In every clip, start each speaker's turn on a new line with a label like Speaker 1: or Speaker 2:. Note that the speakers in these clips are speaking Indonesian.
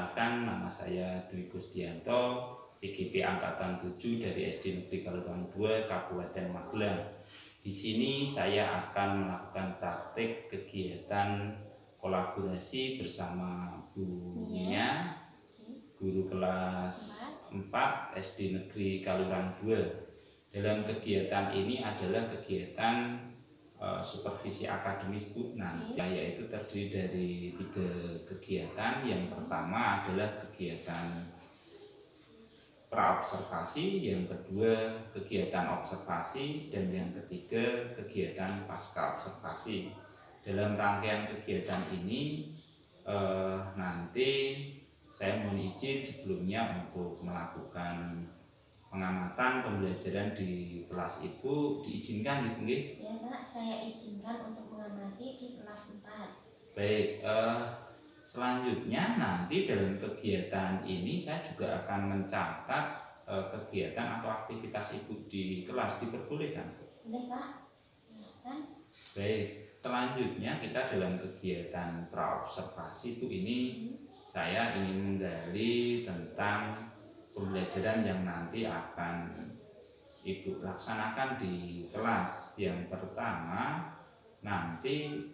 Speaker 1: Perkenalkan, nama saya Dwi Gustianto, CGP Angkatan 7 dari SD Negeri Kalurang 2, Kabupaten Magelang. Di sini saya akan melakukan praktik kegiatan kolaborasi bersama Bu Nia, guru kelas 4 SD Negeri Kalurang 2. Dalam kegiatan ini adalah kegiatan supervisi akademis Bu, nanti yaitu terdiri dari 3 kegiatan. Yang pertama adalah kegiatan praobservasi, yang kedua kegiatan observasi, dan yang ketiga kegiatan pasca observasi. Dalam rangkaian kegiatan ini nanti saya mohon izin sebelumnya untuk melakukan pengamatan pembelajaran di kelas Ibu. Diizinkan Ibu nggih?
Speaker 2: Ya Pak, saya izinkan untuk mengamati di kelas 4.
Speaker 1: Baik, selanjutnya nanti dalam kegiatan ini saya juga akan mencatat kegiatan atau aktivitas Ibu di kelas. Diperbolehkan?
Speaker 2: Boleh Pak, silakan.
Speaker 1: Baik, selanjutnya kita dalam kegiatan praobservasi Bu, ini saya ingin menggali tentang pembelajaran yang nanti akan Ibu laksanakan di kelas. Yang pertama, nanti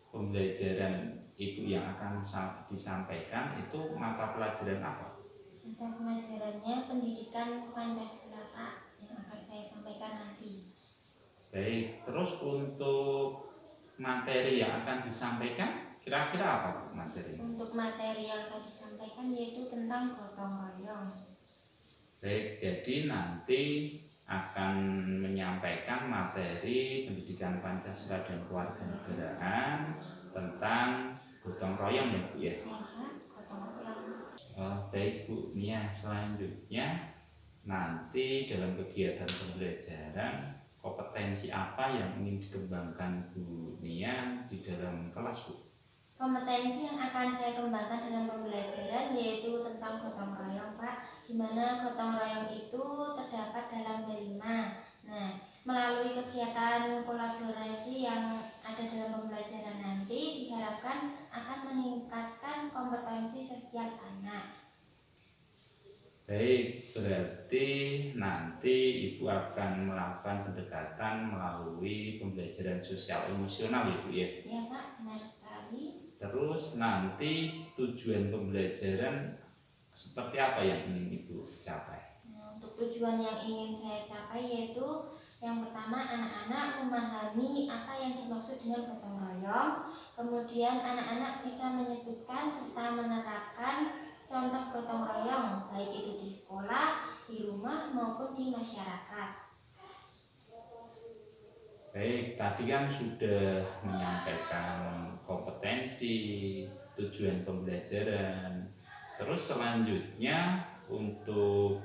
Speaker 1: pembelajaran Ibu yang akan disampaikan itu mata pelajaran apa?
Speaker 2: Mata pelajarannya pendidikan Pancasila Pak, yang akan saya sampaikan nanti.
Speaker 1: Baik, terus untuk materi yang akan disampaikan kira-kira apa Bu materi?
Speaker 2: Untuk materi yang akan disampaikan yaitu tentang gotong royong.
Speaker 1: Baik, jadi nanti akan menyampaikan materi pendidikan Pancasila dan kewarganegaraan tentang gotong royong ya Bu ya?
Speaker 2: Ya Pak, gotong royong.
Speaker 1: Baik Bu Nia, selanjutnya nanti dalam kegiatan pembelajaran kompetensi apa yang ingin dikembangkan Bu Nia di dalam kelas Bu?
Speaker 2: Kompetensi yang akan saya kembangkan dalam pembelajaran yaitu tentang gotong royong Pak, di mana gotong royong itu terdapat dalam berlima. Nah, melalui kegiatan kolaborasi yang ada dalam pembelajaran nanti diharapkan akan meningkatkan kompetensi sosial anak.
Speaker 1: Baik, berarti nanti Ibu akan melakukan pendekatan melalui pembelajaran sosial emosional ya Bu ya?
Speaker 2: Ya Pak, benar sekali.
Speaker 1: Terus nanti tujuan pembelajaran seperti apa yang ingin Ibu capai?
Speaker 2: Nah, untuk tujuan yang ingin saya capai yaitu yang pertama, anak-anak memahami apa yang dimaksud dengan gotong royong. Kemudian anak-anak bisa menyebutkan serta menerapkan contoh gotong royong, baik itu di sekolah, di rumah maupun di masyarakat.
Speaker 1: Baik, tadi kan sudah menyampaikan kompetensi, tujuan pembelajaran. Terus selanjutnya untuk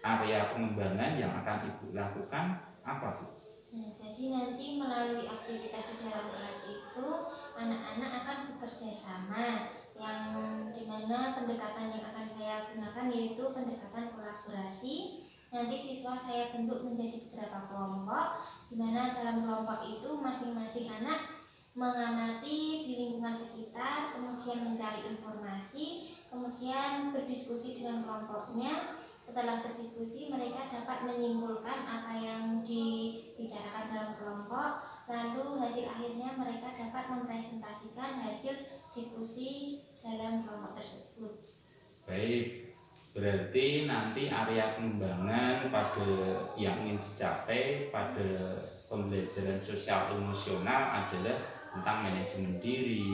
Speaker 1: area pengembangan yang akan Ibu lakukan apa Bu?
Speaker 2: Nah, jadi nanti melalui aktivitas di dalam kelas itu anak-anak akan bekerja sama, yang dimana pendekatan yang akan saya gunakan yaitu pendekatan kolaborasi. Nanti siswa saya bentuk menjadi beberapa kelompok, di mana dalam kelompok itu masing-masing anak mengamati di lingkungan sekitar, kemudian mencari informasi, kemudian berdiskusi dengan kelompoknya. Setelah berdiskusi, mereka dapat menyimpulkan apa yang dibicarakan dalam kelompok, lalu hasil akhirnya mereka dapat mempresentasikan hasil diskusi dalam kelompok tersebut.
Speaker 1: Baik, berarti nanti area pengembangan pada yang ingin dicapai pada pembelajaran sosial emosional adalah tentang manajemen diri,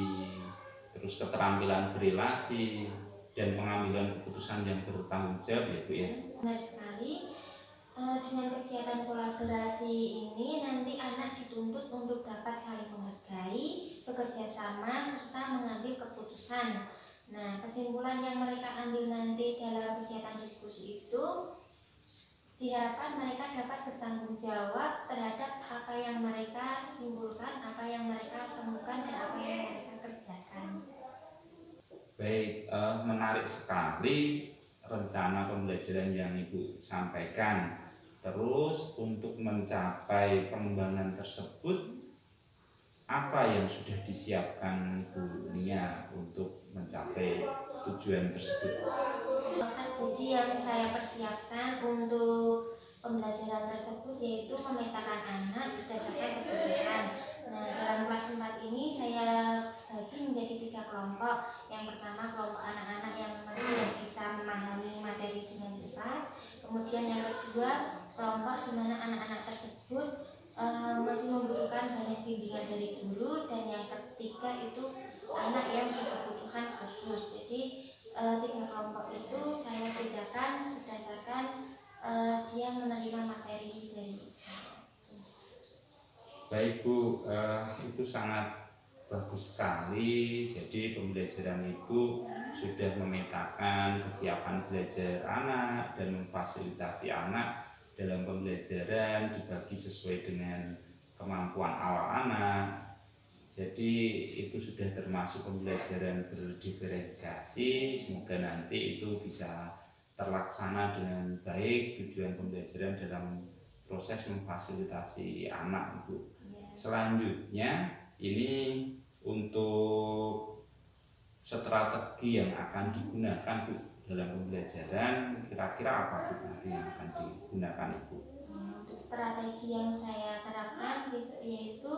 Speaker 1: terus keterampilan berelasi, dan pengambilan keputusan yang bertanggung jawab ya Bu ya?
Speaker 2: Benar sekali. Dengan kegiatan kolaborasi ini nanti anak dituntut untuk dapat saling menghargai, bekerja sama, serta mengambil keputusan. Nah, kesimpulan yang mereka ambil nanti dalam kegiatan diskusi itu diharapkan mereka dapat bertanggung jawab terhadap apa yang mereka simpulkan, apa yang mereka temukan, dan apa yang mereka kerjakan.
Speaker 1: Baik, menarik sekali rencana pembelajaran yang Ibu sampaikan. Terus untuk mencapai pengembangan tersebut, apa yang sudah disiapkan Bu Nia untuk mencapai tujuan tersebut?
Speaker 2: Jadi yang saya persiapkan untuk pembelajaran tersebut yaitu memetakan anak berdasarkan kebutuhan. Nah, dalam kelas 4 ini saya bagi menjadi 3 kelompok. Yang pertama kelompok anak-anak yang masih bisa memahami materi dengan cepat. Kemudian yang kedua kelompok di mana anak-anak tersebut masih membutuhkan banyak bimbingan dari guru. Dan yang ketiga itu anak yang berkebutuhan khusus. Jadi 3 kelompok itu saya bedakan berdasarkan dia menerima materi dari saya.
Speaker 1: Baik Bu, itu sangat bagus sekali. Jadi pembelajaran Ibu sudah memetakan kesiapan belajar anak dan memfasilitasi anak dalam pembelajaran dibagi sesuai dengan kemampuan awal anak. Jadi itu sudah termasuk pembelajaran berdiferensiasi. Semoga nanti itu bisa terlaksana dengan baik tujuan pembelajaran dalam proses memfasilitasi anak itu. Selanjutnya ini untuk strategi yang akan digunakan Bu dalam pembelajaran, kira-kira apa Bu nanti yang akan digunakan Ibu?
Speaker 2: Untuk strategi yang saya terapkan yaitu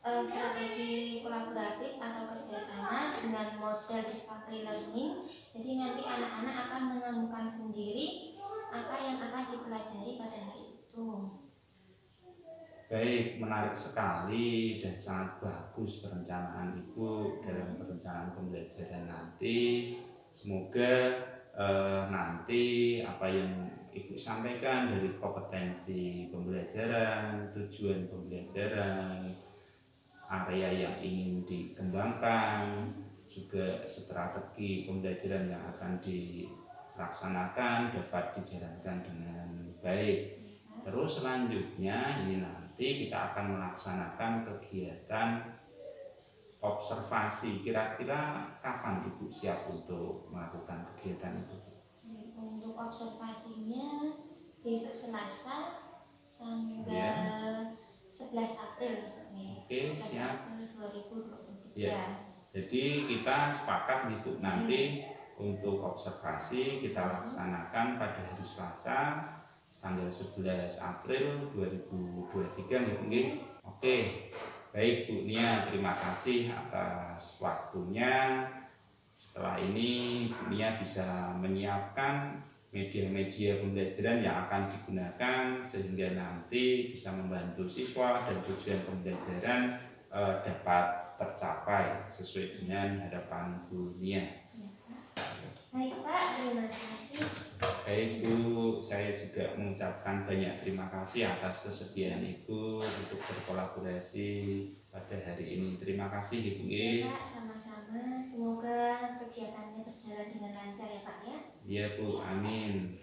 Speaker 2: strategi kolaboratif atau kerjasama dengan model discovery learning. Jadi nanti anak-anak akan menemukan sendiri apa yang akan dipelajari pada hari itu.
Speaker 1: Baik, menarik sekali dan sangat bagus perencanaan Ibu dalam perencanaan pembelajaran nanti. Semoga nanti apa yang Ibu sampaikan dari kompetensi pembelajaran, tujuan pembelajaran, area yang ingin dikembangkan, juga strategi pembelajaran yang akan dilaksanakan dapat dijalankan dengan baik. Terus selanjutnya ini nanti kita akan melaksanakan kegiatan observasi. Kira-kira kapan Ibu siap untuk melakukan kegiatan itu?
Speaker 2: Untuk observasinya besok Selasa tanggal 11 April.
Speaker 1: Oke, siap.
Speaker 2: 2023.
Speaker 1: Ya. Jadi kita sepakat gitu nanti untuk observasi kita laksanakan pada hari Selasa tanggal 11 April 2023 nih. Oke. Baik Bu Nia, terima kasih atas waktunya. Setelah ini Bu Nia bisa menyiapkan media-media pembelajaran yang akan digunakan sehingga nanti bisa membantu siswa dan tujuan pembelajaran dapat tercapai sesuai dengan harapan Bu Nia.
Speaker 2: Baik Pak, terima kasih.
Speaker 1: Baik Bu, saya juga mengucapkan banyak terima kasih atas kesediaan Ibu untuk berkolaborasi pada hari ini. Terima kasih Ibu.
Speaker 2: Pak, sama-sama. Semoga kegiatannya berjalan dengan lancar ya Pak ya.
Speaker 1: Iya Bu, amin.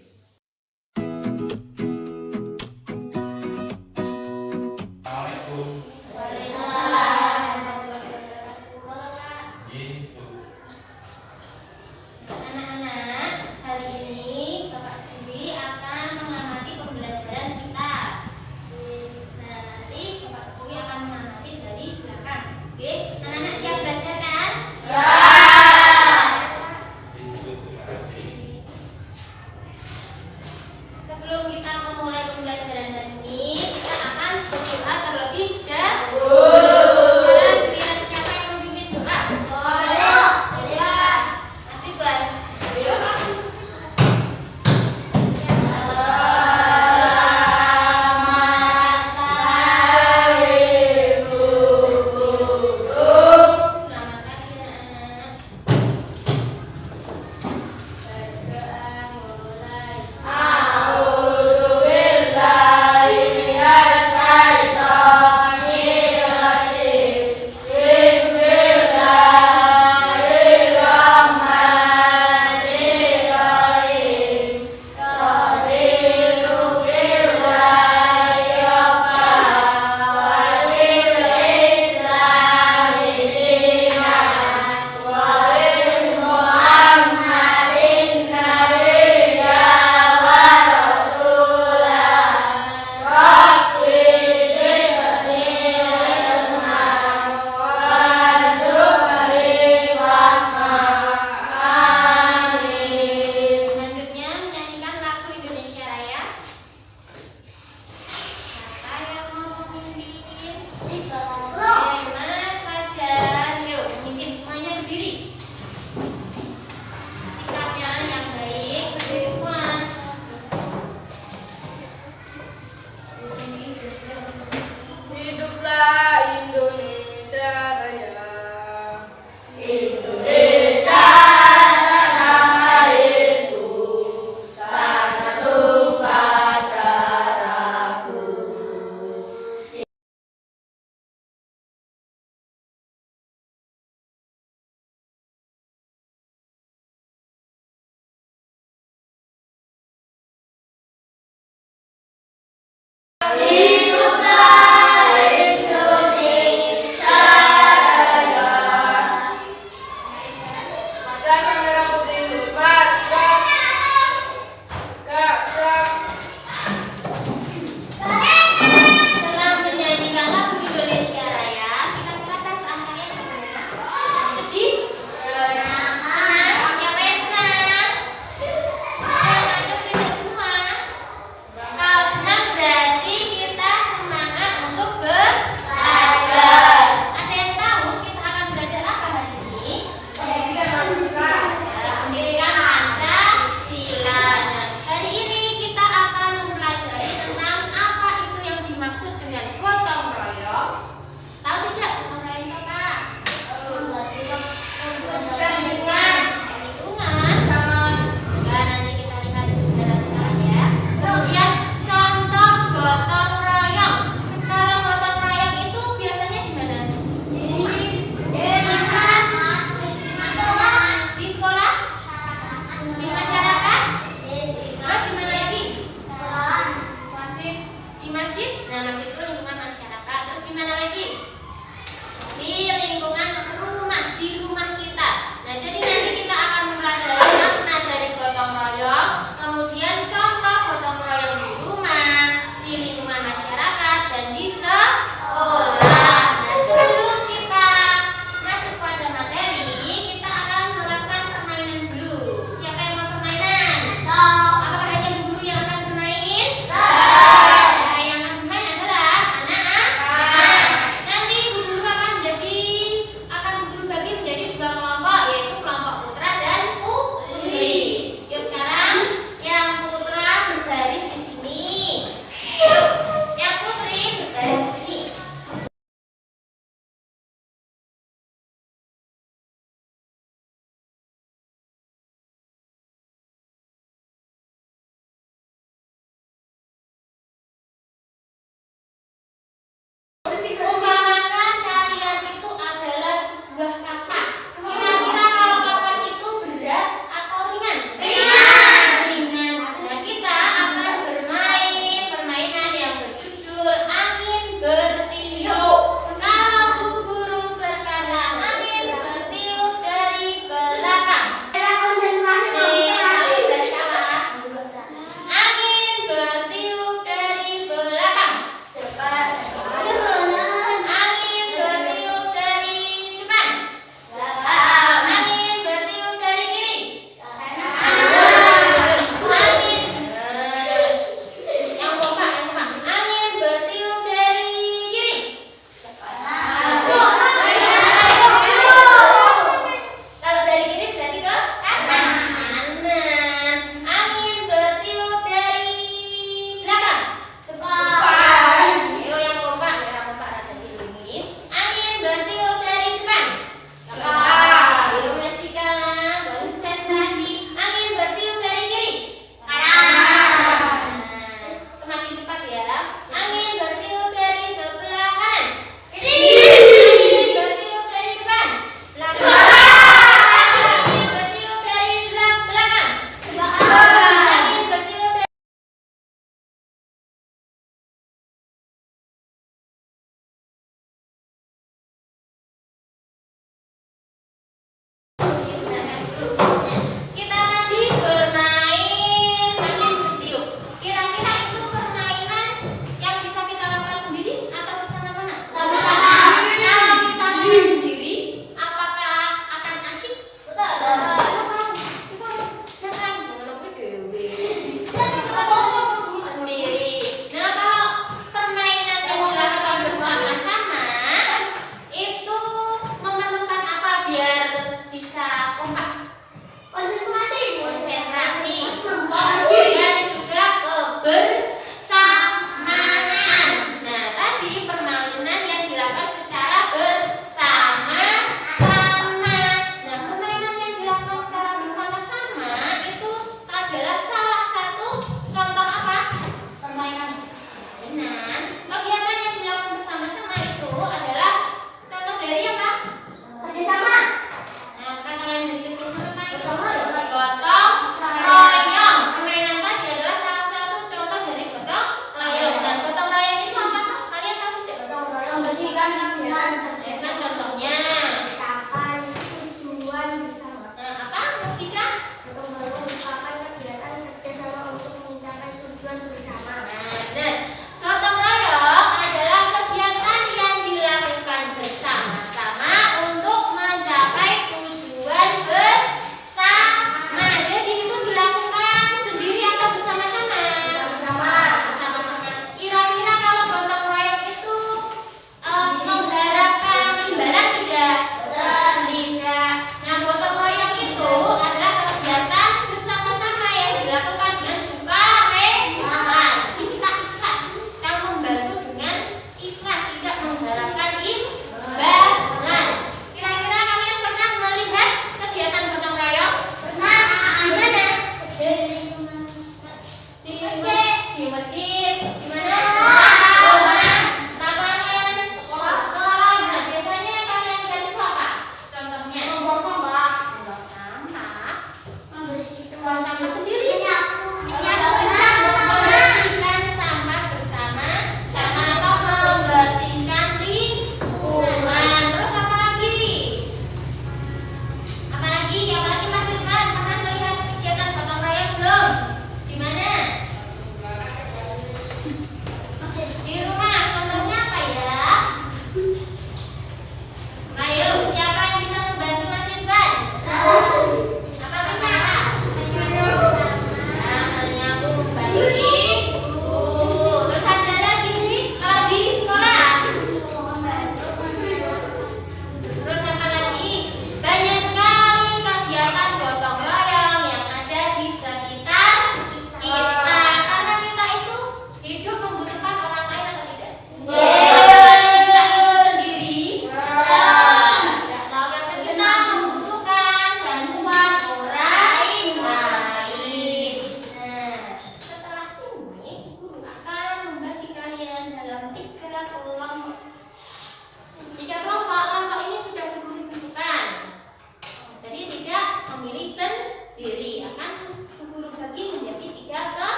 Speaker 1: Assalamualaikum.
Speaker 2: Waalaikumsalam. Anak-anak, hari ini Bapak Dwi akan mengamati pembelajaran kita. Nah, nanti Bapak Dwi akan mengamati dari belakang. Oke, anak-anak siap belajar kan? Ya.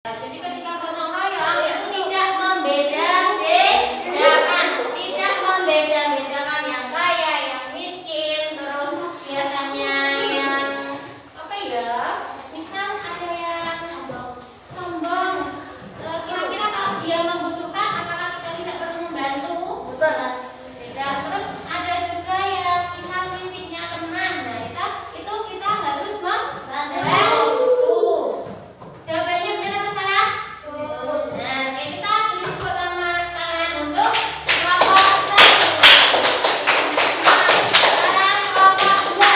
Speaker 2: Jadi ketika gotong royong itu tidak membeda-bedakan yang kaya, yang miskin, terus biasanya yang apa ya? Misal ada yang sombong. Kira-kira kalau dia membutuhkan, apakah kita tidak perlu membantu? Betul. Tidak. Terus ada juga yang misal fisiknya lemah, nah itu kita harus membantu. Jawabannya benar atau salah? Nah, kita beri tepuk tangan untuk kelompok 1. Sekarang kelompok 2.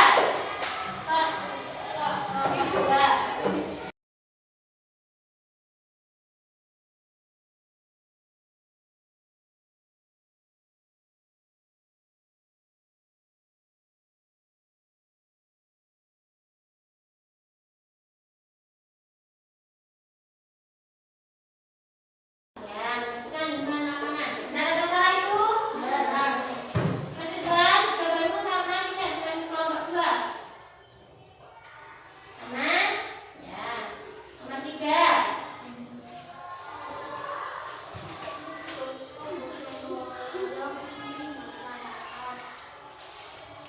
Speaker 2: Kelompok 2. Ya, bersihkan dengan lapangan. Benar atau salah itu? Benar. Mas Ridwan, jawabanmu sama tidak dengan kelompok 2? Sama? Ya. Nomor 3.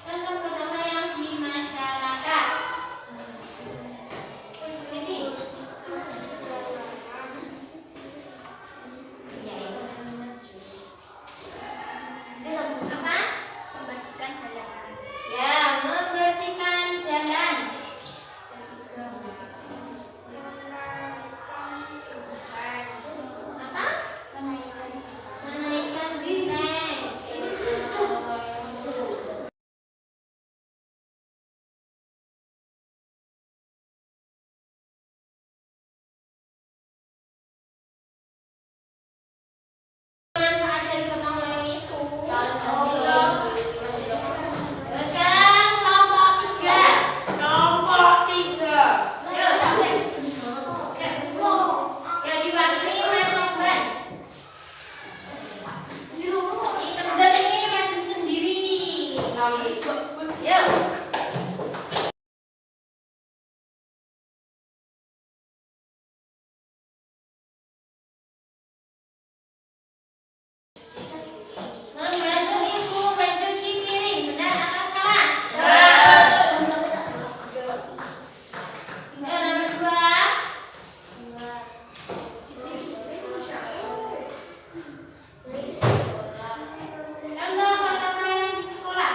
Speaker 2: Contoh gotong royong di masyarakat. Ini. Apa?
Speaker 3: Membersihkan jalanan.
Speaker 2: Ya, membersihkan jalan. Apa? Menaikkan genteng. Manfaat dari gotong royong itu. Terus sekarang kelompok 3.
Speaker 3: Kelompok 3.
Speaker 2: Yuk, sampai. Ya, diwakili Mas Songban. Ini kendor ini maju sendiri. Yuk. Membantu ibu mencuci piring, benar atau salah? Tinggal nomor 2. Contoh gotong royong di sekolah.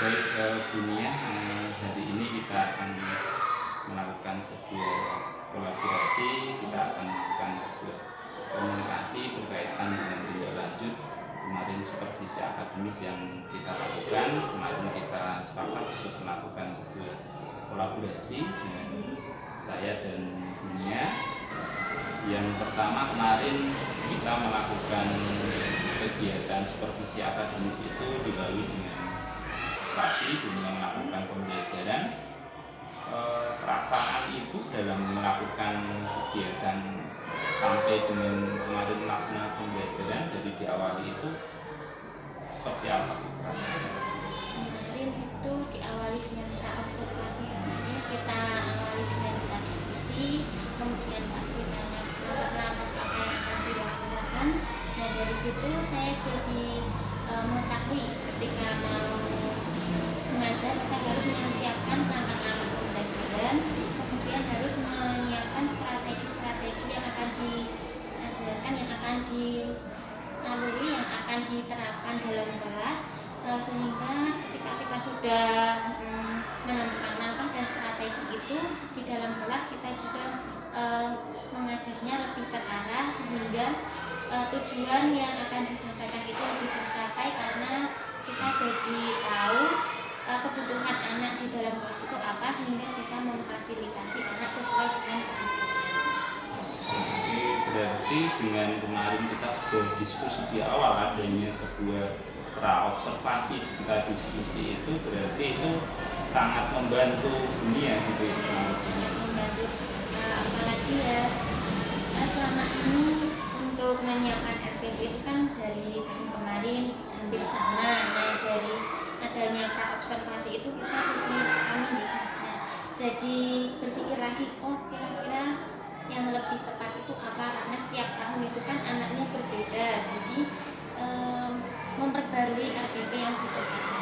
Speaker 1: Baik Bunia, hari ini kita akan melakukan sebuah kolaborasi, kita akan melakukan sebuah komunikasi berkaitan dengan tindak lanjut kemarin supervisi akademis yang kita lakukan. Kemarin kita sepakat untuk melakukan sebuah kolaborasi dengan saya dan Bunia. Yang pertama, kemarin kita melakukan kegiatan supervisi akademis itu dilalui dengan operasi, Bunia melakukan pembelajaran. Perasaan ibu dalam melakukan kegiatan sampai dengan kemarin melaksanakan pembelajaran dari diawali itu seperti apa rasanya?
Speaker 2: Kemarin itu diawali dengan kita observasi, kita awali dengan kita diskusi, kemudian kita tanya langkah-langkah apa yang akan dilaksanakan. Nah, dari situ saya jadi mengetahui ketika mau mengajar kita harus menyiapkan langkah-langkah pembelajaran, kemudian harus menyiapkan strategi-strategi yang akan diajarkan, yang akan dilalui, yang akan diterapkan dalam kelas, sehingga ketika kita sudah menentukan langkah dan strategi itu di dalam kelas, kita juga mengajarnya lebih terarah sehingga tujuan yang akan disampaikan itu lebih tercapai, karena kita jadi tahu kebutuhan anak di dalam kelas itu apa, sehingga bisa memfasilitasi anak sesuai dengan kebutuhan.
Speaker 1: Berarti dengan kemarin kita sudah diskusi di awal adanya sebuah pra-observasi, kita diskusi itu berarti itu sangat membantu dunia gitu ya.
Speaker 2: Sangat membantu, apalagi ya selama ini untuk menyiapkan RPP itu kan dari tahun kemarin hampir sama. Nah, dari adanya pra-observasi itu kita jadi berpikir lagi, oh kira-kira yang lebih tepat itu apa, karena setiap tahun itu kan anaknya berbeda, jadi memperbarui RPP yang sudah ada.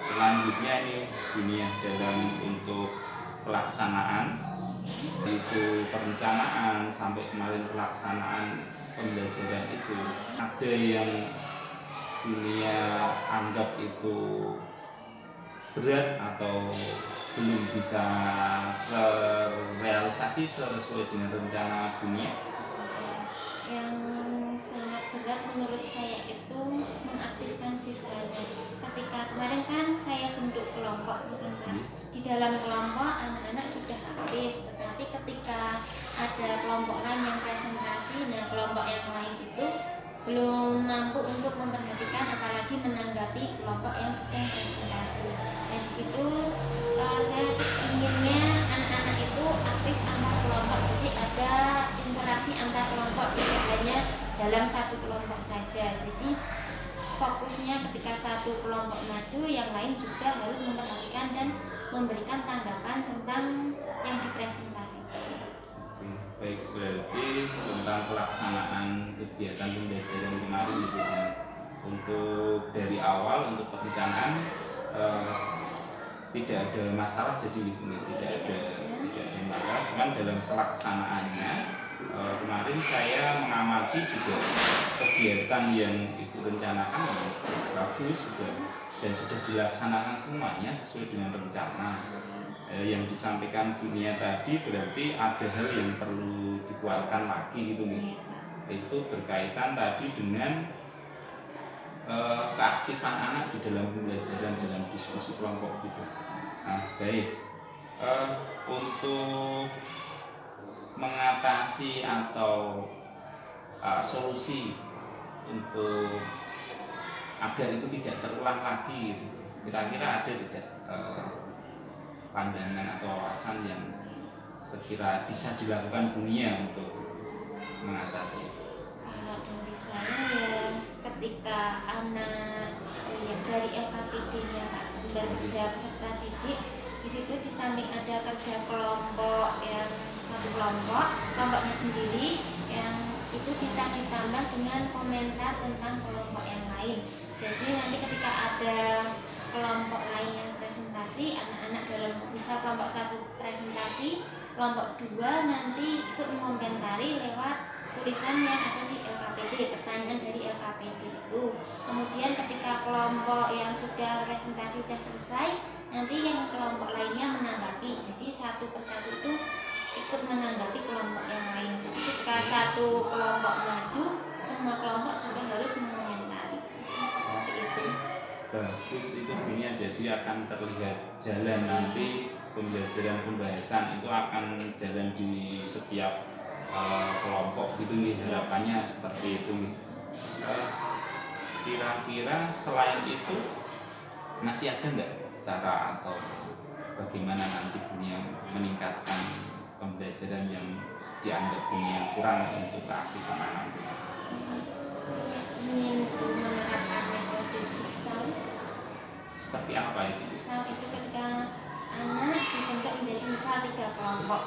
Speaker 1: Selanjutnya ini dunia dalam untuk pelaksanaan, itu perencanaan sampai kemarin pelaksanaan pembelajaran itu ada yang dunia anggap itu berat atau belum bisa terrealisasi sesuai dengan rencana dunia.
Speaker 2: Yang sangat berat menurut saya itu mengaktifkan siswanya. Ketika kemarin kan saya bentuk kelompok gitu kan, di dalam kelompok anak-anak sudah aktif, tetapi ketika ada kelompok lain yang presentasi, nah kelompok yang lain itu belum mampu untuk memperhatikan apalagi menanggapi kelompok yang sedang presentasi. Nah, di situ saya inginnya anak-anak itu aktif antar kelompok, jadi ada interaksi antar kelompok, tidak hanya dalam satu kelompok saja. Jadi fokusnya ketika satu kelompok maju, yang lain juga harus memperhatikan dan memberikan tanggapan tentang yang dipresentasikan.
Speaker 1: Baik, berarti tentang pelaksanaan kegiatan pembelajaran kemarin gitu ya. Untuk dari awal untuk perencanaan tidak ada masalah, jadi tidak ada masalah, cuman dalam pelaksanaannya kemarin saya mengamati juga kegiatan yang ibu rencanakan bagus dan sudah dilaksanakan semuanya sesuai dengan rencana. Yang disampaikan dunia tadi berarti ada hal yang perlu dikuatkan lagi gitu nih. Itu berkaitan tadi dengan keaktifan anak di dalam pembelajaran, dalam diskusi kelompok gitu. Nah, baik, untuk mengatasi atau solusi untuk agar itu tidak terulang lagi gitu. Kira-kira ada tidak pandangan atau wawasan yang sekira bisa dilakukan dunia untuk mengatasi?
Speaker 2: Kalau dari saya ya, ketika anak dari LKPD-nya Kak Bundar Kerja Peserta Didik, di situ di samping ada kerja kelompok yang satu kelompoknya sendiri, yang itu bisa ditambah dengan komentar tentang kelompok yang lain. Jadi nanti ketika ada kelompok lain yang presentasi, anak-anak dalam bisa kelompok satu presentasi, kelompok dua nanti ikut mengomentari lewat tulisan yang ada di LKPD, pertanyaan dari LKPD itu. Kemudian ketika kelompok yang sudah presentasi sudah selesai, nanti yang kelompok lainnya menanggapi. Jadi satu persatu itu ikut menanggapi kelompok yang lain. Jadi ketika satu kelompok maju, semua kelompok juga harus mengomentari. Seperti itu.
Speaker 1: Bagus, itu bunyinya jadi akan terlihat jalan nanti pembelajaran pembahasan itu akan jalan di setiap kelompok gitu nih, harapannya seperti itu nih. Kira-kira selain itu masih ada nggak cara atau bagaimana nanti bunyi meningkatkan pembelajaran yang dianggap bunyi kurang untuk keaktifan anak?
Speaker 2: Saya ingin menerapkan metode jigsaw.
Speaker 1: Seperti apa itu?
Speaker 2: Jigsaw itu ketika anak dibentuk menjadi misal 3 kelompok.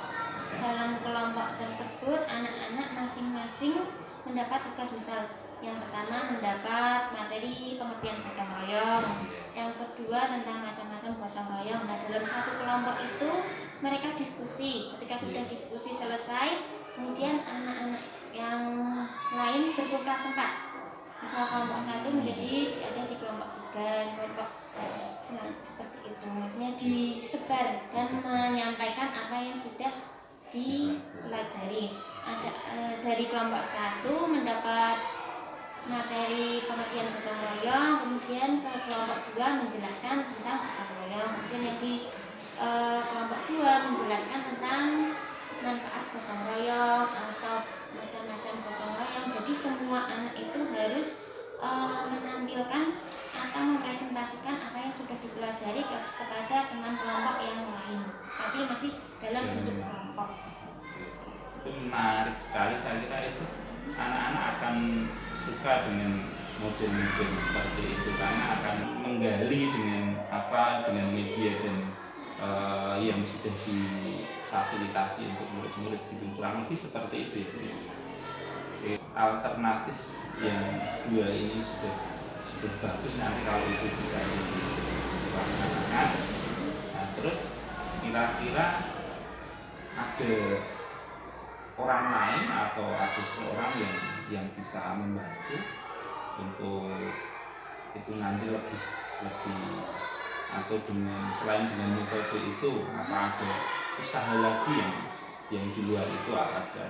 Speaker 2: Dalam kelompok tersebut anak-anak masing-masing mendapat tugas, misal yang pertama mendapat materi pengertian gotong royong, yang kedua tentang macam-macam gotong royong. Nah, dalam satu kelompok itu mereka diskusi. Ketika sudah diskusi selesai, kemudian anak-anak yang lain bertukar tempat. Misal kelompok 1 menjadi ada di kelompok 3, kelompok seperti itu. Maksudnya disebar dan menyampaikan apa yang sudah dipelajari. Ada dari kelompok 1 mendapat materi pengertian gotong royong, kemudian ke kelompok 2 menjelaskan tentang gotong royong, kemudian yang di kelompok 2 menjelaskan tentang manfaat gotong royong atau macam-macam gotong royong. Jadi semua anak itu harus menampilkan atau mempresentasikan apa yang sudah dipelajari kepada teman kelompok yang lain, tapi masih dalam bentuk kelompok.
Speaker 1: Itu menarik sekali, saya kira itu anak-anak akan suka dengan model-model seperti itu karena akan menggali dengan media dan yang sudah difasilitasi untuk murid-murid gitu, kurang lebih seperti itu ya. Alternatif yang 2 ini sudah bagus, nanti kalau itu bisa dilaksanakan. Nah, terus kira-kira ada orang lain atau ada seorang yang bisa membantu untuk itu nanti lebih atau selain dengan metode itu, apa ada usaha lagi yang di luar itu, ada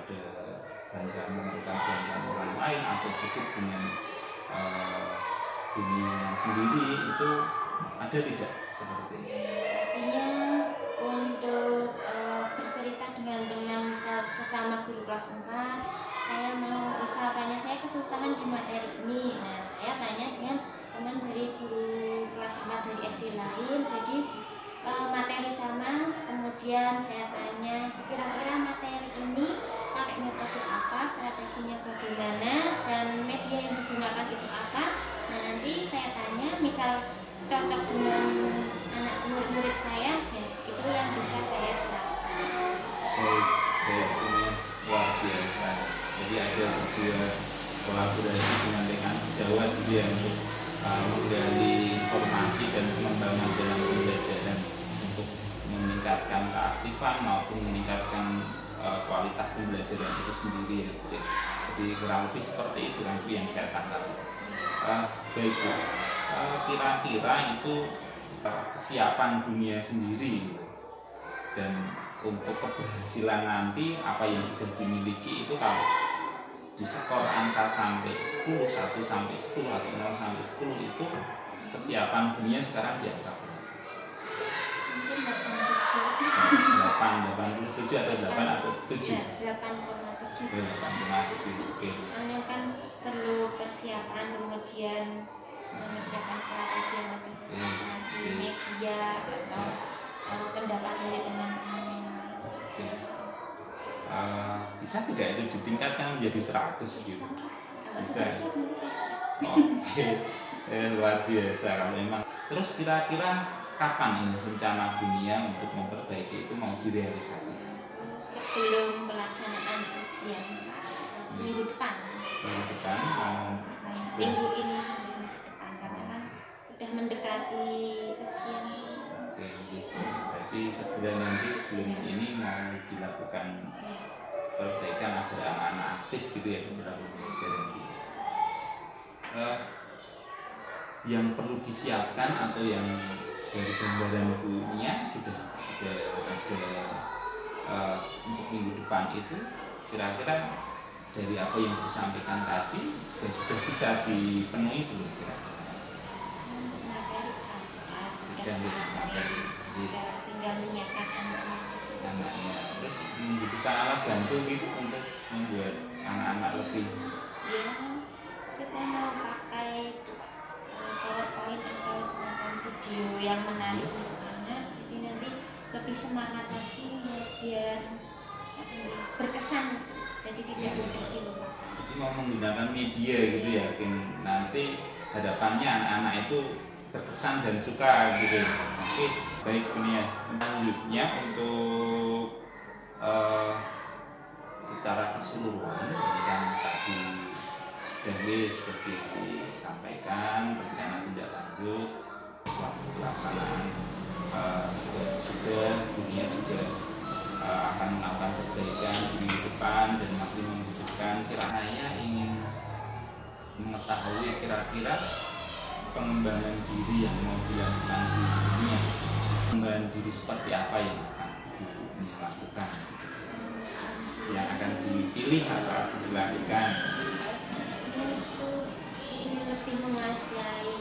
Speaker 1: bantuan memerlukan bantuan orang lain atau cukup dengan dunia sendiri, itu ada tidak seperti itu?
Speaker 2: Artinya untuk bercerita dengan teman, misal sesama guru kelas 4, saya mau misal tanya saya kesusahan di materi ini. Nah, saya tanya dengan teman dari guru kelas 4 dari SD lain, jadi materi sama, kemudian saya tanya kira-kira materi ini pakai metode apa, strateginya bagaimana, dan media yang digunakan itu apa. Nah, nanti saya tanya misal cocok dengan anak murid-murid saya, ya, itu yang bisa saya terapkan.
Speaker 1: Baik, ini luar biasa. Jadi ada sebuah kolaborasi dengan Jawa dia untuk menggali informasi dan pengembangan dalam pembelajaran untuk meningkatkan keaktifan maupun meningkatkan kualitas pembelajaran itu sendiri ya. Jadi kurang lebih seperti itu yang saya tangkap. Baik Bu, kira-kira itu kesiapan dunia sendiri dan untuk keberhasilan nanti apa yang sudah dimiliki itu, kalau di skor angka sampai 10, 1 sampai 10 atau 0 sampai 10 itu kesiapan dunia sekarang di angka berapa?
Speaker 2: Mungkin 87.
Speaker 1: 87 atau 8 atau 7?
Speaker 2: Ya, 8,7.
Speaker 1: 8,7. Oke.
Speaker 2: Karena kan perlu persiapan, kemudian mempersiapkan strategi yang lebih bagus lagi, media atau pendapat dari teman-teman yang lain.
Speaker 1: Oke. Bisa tidak itu ditingkatkan menjadi 100 gitu?
Speaker 2: Kalau
Speaker 1: Bisa.
Speaker 2: sudah siap nanti saya siap.
Speaker 1: Oke. Luar biasa kalau memang. Terus kira-kira kapan ini rencana dunia untuk memperbaiki itu mau direalisasikan?
Speaker 2: Sebelum pelaksanaan ujian minggu depan.
Speaker 1: Minggu depan
Speaker 2: Minggu ini sampai minggu depan, karena kan sudah mendekati ujian.
Speaker 1: Oke, gitu. Berarti sebulan nanti sebelum ini mau dilakukan perbaikan agar anak-anak aktif gitu ya dalam pembelajaran ini. Yang perlu disiapkan atau yang dari gambaran bukunya sudah ada untuk minggu depan itu kira-kira dari apa yang disampaikan tadi sudah bisa dipenuhi belum kira-kira?
Speaker 2: Materi
Speaker 1: Materi sendiri.
Speaker 2: tinggal menyiapkan anaknya saja.
Speaker 1: Anaknya terus membutuhkan alat bantu gitu untuk membuat anak-anak lebih
Speaker 2: Ya, kita mau pakai PowerPoint atau semacam video yang menarik untuk anak, jadi nanti lebih semangat lagi ya, biar berkesan, jadi tidak mudah dilupakan.
Speaker 1: jadi mau menggunakan media gitu ya, mungkin nanti hadapannya anak-anak itu berkesan dan suka gitu. Oke, baik ini ya. Selanjutnya untuk secara keseluruhan ini kan tadi sudah disampaikan rencana tindak lanjut waktu pelaksanaan sudah dunia juga akan melakukan perbaikan di depan dan masih membutuhkan. Kiranya ingin mengetahui kira-kira pengembangan diri yang mau dilakukan di dunia, pengembangan diri seperti apa yang akan ibu lakukan, yang akan dipilih atau dilakukan.
Speaker 2: Itu ingin lebih menguasai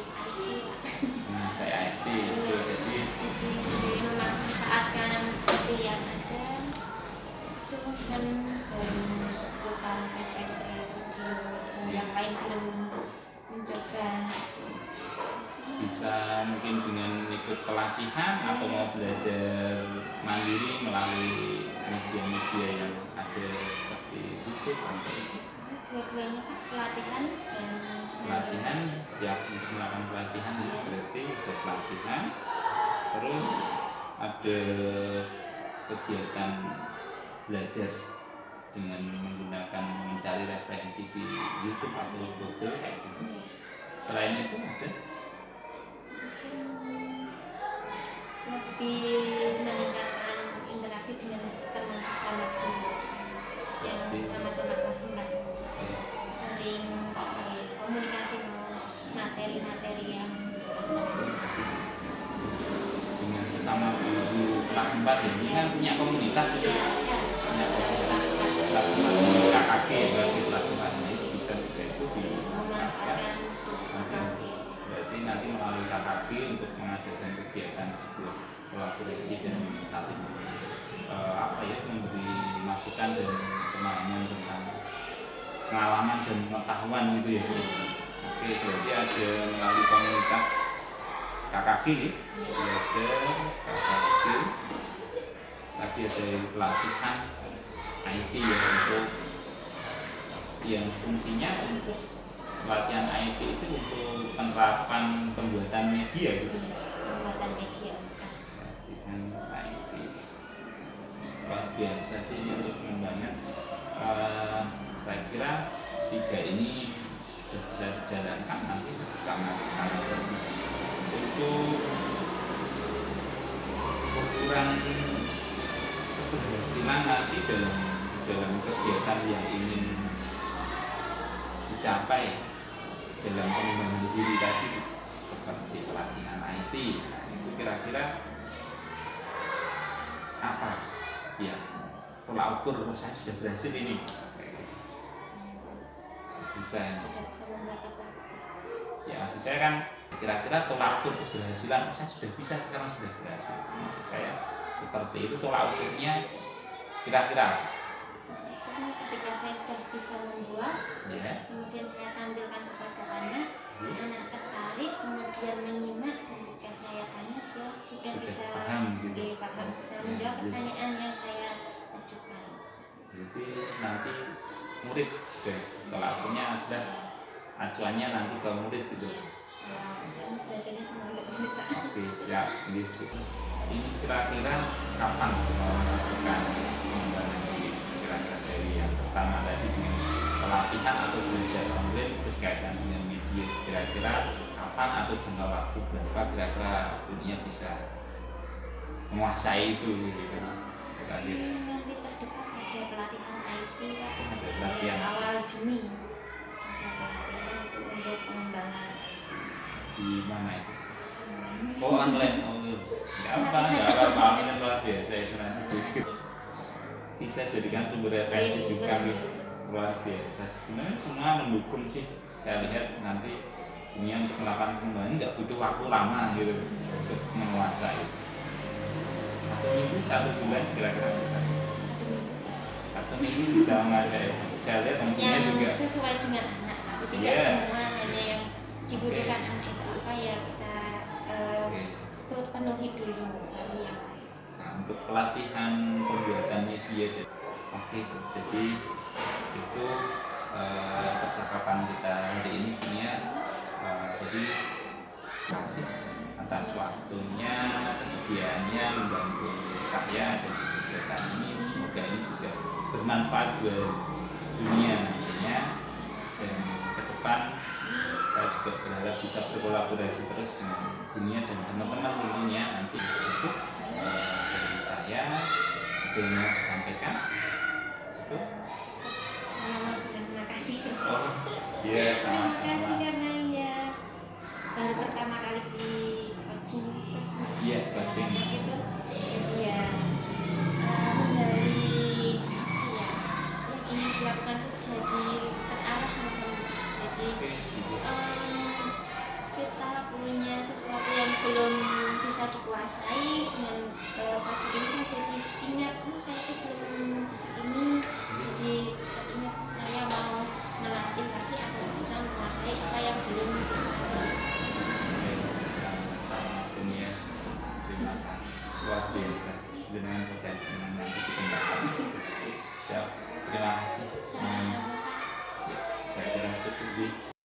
Speaker 1: IT itu jadi
Speaker 2: memanfaatkan seperti yang ada itu kan seputar video yang lain belum mencoba.
Speaker 1: bisa mungkin dengan ikut pelatihan atau mau belajar mandiri melalui media-media yang ada seperti YouTube atau itu.
Speaker 2: Dua-duanya Pak, pelatihan dan
Speaker 1: Pelatihan siap untuk melakukan pelatihan itu berarti ada pelatihan, terus ada kegiatan belajar dengan menggunakan mencari referensi di YouTube atau Google kayak gitu. Selain itu ada
Speaker 2: lebih meningkatkan interaksi dengan teman sesama guru yang sama-sama kelas 4, sering komunikasi materi-materi yang
Speaker 1: dengan sesama guru kelas 4 ya, ini kan punya komunitas itu, punya komunitas kelas 4 KKG berarti kelas 4 itu bisa juga itu dimanfaatkan. Berarti nanti melalui KKG untuk mengadakan kegiatan sebuah kolaborasi dan saling memberi masukan dan pemahaman tentang pengalaman dan pengetahuan gitu ya. Oke, berarti ada melalui komunitas KKG belajar KKG, tadi ada pelatihan IT ya, untuk yang fungsinya untuk pelatihan IT itu untuk penerapan pembuatan media gitu.
Speaker 2: Pembuatan media
Speaker 1: Pelatihan IT luar biasa sih ini untuk mengembangkan. Saya kira 3 ini sudah bisa dijalankan nanti sangat bagus untuk ukuran keberhasilan nanti dalam kegiatan yang ingin dicapai dalam pengembangan diri tadi seperti pelatihan IT. Itu kira-kira apa yang tolak ukur saya sudah berhasil ini bisa
Speaker 2: membuat apa?
Speaker 1: Ya maksud saya kan kira-kira tolak ukur keberhasilan saya sudah bisa, sekarang sudah berhasil. Maksud saya seperti itu tolak ukurnya kira-kira.
Speaker 2: Karena ketika saya sudah bisa membuat,
Speaker 1: Ya.
Speaker 2: kemudian saya tampilkan kepada anak, anak tertarik, kemudian menyimak, dan ketika saya tanya dia sudah bisa
Speaker 1: paham gitu.
Speaker 2: dia paham, bisa menjawab pertanyaan yang saya ajukan.
Speaker 1: Jadi nanti murid sudah tolak ukurnya adalah acuannya nanti ke murid gitu.
Speaker 2: Belajarnya cuma untuk murid Pak.
Speaker 1: Oke, siap gitu. Terus ini kira-kira kapan melakukan pengembangan diri? Kira-kira dari yang pertama tadi dengan pelatihan atau belajar online berkaitan dengan media, kira-kira kapan atau jangka waktu berapa kira-kira dunia bisa menguasai itu gitu. Kira-kira
Speaker 2: Nanti terdekat ada pelatihan IT Pak.
Speaker 1: Ada pelatihan.
Speaker 2: Awal Juni ada pelatihan itu untuk pengembangan
Speaker 1: Di mana itu? Oh online, oh nggak apa-apa, online luar biasa itu nanti bisa jadikan sumber referensi juga luar biasa. Sebenarnya semua mendukung sih. Saya lihat nanti dunia untuk melakukan pengembangan nggak butuh waktu lama gitu untuk menguasai. 1 minggu 1 bulan kira-kira bisa.
Speaker 2: 1 minggu bisa.
Speaker 1: 1 minggu bisa menguasai. Saya lihat tentunya
Speaker 2: Yang
Speaker 1: juga.
Speaker 2: sesuai dengan anak, tapi tidak
Speaker 1: Iya.
Speaker 2: semua hanya yang dibutuhkan anak itu apa ya kita penuhi dulu baru yang lain.
Speaker 1: Nah, untuk pelatihan pembuatan media. Oke, jadi itu percakapan kita hari ini punya. Jadi terima kasih atas waktunya, kesediaannya membantu saya dan kegiatan ini. Semoga ini juga bermanfaat buat dunia nantinya, dan ke depan saya juga berharap bisa berkolaborasi terus dengan dunia dan teman-teman tentunya. Nanti cukup dari saya. Ada yang mau disampaikan? Cukup?
Speaker 2: Terima kasih.
Speaker 1: Oh, iya
Speaker 2: Terima kasih
Speaker 1: sama-sama.
Speaker 2: karena ya baru pertama kali di coaching.
Speaker 1: Iya, coaching.
Speaker 2: Gitu. Jadi ya menggali apa ya yang ingin dilakukan itu jadi terarah jadi
Speaker 1: Oke, gitu.
Speaker 2: kita punya sesuatu yang belum bisa dikuasai dengan coaching ini kan jadi ingat saya itu belum bisa ini, jadi ingat saya mau melatih lagi agar bisa menguasai apa yang belum bisa.
Speaker 1: Sama-sama dunia. Terima kasih. Luar biasa. Dengan potensi yang nanti dikembangkan. Siap. Terima kasih.
Speaker 2: Sama-sama Pak.
Speaker 1: Saya kira cukup.